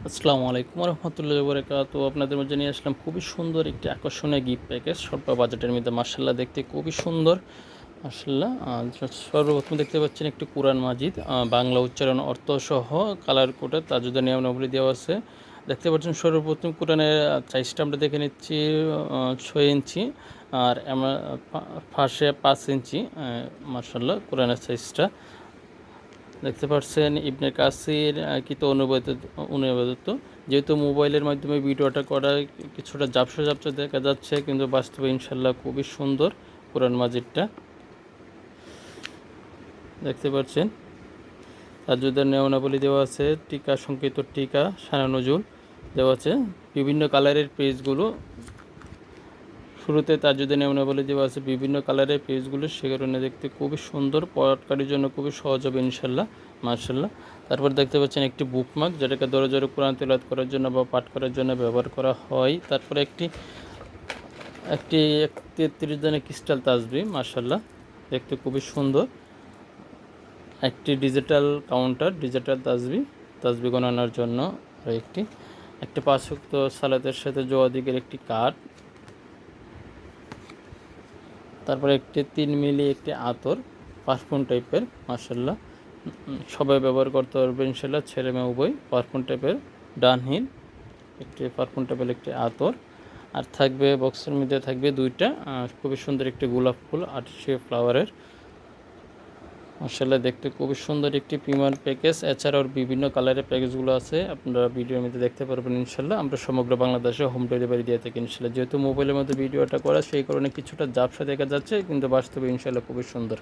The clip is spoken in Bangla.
আসসালামু আলাইকুম রহমতুল্লাহি ওয়া বারাকাতুহু। আপনাদের মাঝে নিয়ে আসলাম খুবই সুন্দর একটি আকর্ষণীয় গিফট প্যাকেজ স্বল্প বাজেটের মধ্যে। মাশাআল্লাহ দেখতে খুবই সুন্দর। মাশাআল্লাহ সর্বপ্রথম দেখতে পাচ্ছেন একটি কোরআন মাজিদ, বাংলা উচ্চারণ অর্থসহ কালার কোডে তাজুদের নিয়মাবলী দেওয়া আছে। দেখতে পাচ্ছেন সর্বপ্রথম কোরআনের সাইজটা আমরা দেখে নিচ্ছি 6 ইঞ্চি, আর আমরা ফাঁসে 5 ইঞ্চি। মাশাআল্লাহ কোরআনের সাইজটা দেখতে পাচ্ছেন ইবনে কাসির অনুবাদিত। যেহেতু মোবাইলের মাধ্যমে ভিডিওটা করা কিছুটা ঝাপসা ঝাপসা দেখা যাচ্ছে, কিন্তু বাস্তবে ইনশাল্লাহ খুবই সুন্দর কোরআন মাজিদটা। দেখতে পাচ্ছেন তাজুদের নিয়মাবলী দেওয়া আছে, টিকা সংকেত টিকা সানা নজুল দেওয়া আছে, বিভিন্ন কালারের পেজগুলো শুরুতে তাজুদের নিয়মাবলী দেওয়া আছে, বিভিন্ন কালারের পেজগুলো, সে কারণে দেখতে খুবই সুন্দর, পড়াকারীর জন্য খুবই সহজ হবে ইনশাল্লাহ মাশাল্লাহ। তারপর দেখতে পাচ্ছেন একটি বুকমার্ক, যেটাকে দরে জোরে কোরআন তেলাওয়াত করার জন্য বা পাঠ করার জন্য ব্যবহার করা হয়। তারপরে একটি একটি 33 দানের ক্রিস্টাল তাসবিহ, মাশাল্লাহ দেখতে খুবই সুন্দর। একটি ডিজিটাল কাউন্টার, ডিজিটাল তাসবিহ গণনার জন্য। আর একটি 5 ওয়াক্ত সালাতের সাথে জোয়াদিকের একটি কার্ড। তারপরে একটি 3 মিলি একটি আতর, পারফিউম টাইপের, মাশাল্লাহ সবাই ব্যবহার করতে পারবে ইনশাল্লাহ, ছেলে মেয়ে উভয়। পারফিউম টাইপের ডানহিল একটি পারফিউম টাইপের একটি আতর। আর থাকবে বক্সের মধ্যে থাকবে দুইটা খুবই সুন্দর একটি গোলাপ ফুল আর্টিফিশিয়াল ফ্লাওয়ারের। মাশাল্লাহ দেখতে খুবই সুন্দর একটি প্রিমিয়াম প্যাকেজ। এছাড়াও বিভিন্ন কালারের প্যাকেজগুলো আছে, আপনারা ভিডিওর মধ্যে দেখতে পারবেন ইনশাল্লাহ। আমরা সমগ্র বাংলাদেশে হোম ডেলিভারি দিয়ে থাকি ইনশাল্লাহ। যেহেতু মোবাইলের মধ্যে ভিডিওটা করা, সেই কারণে কিছুটা ঝাপসা দেখা যাচ্ছে, কিন্তু বাস্তবে ইনশাল্লাহ খুবই সুন্দর।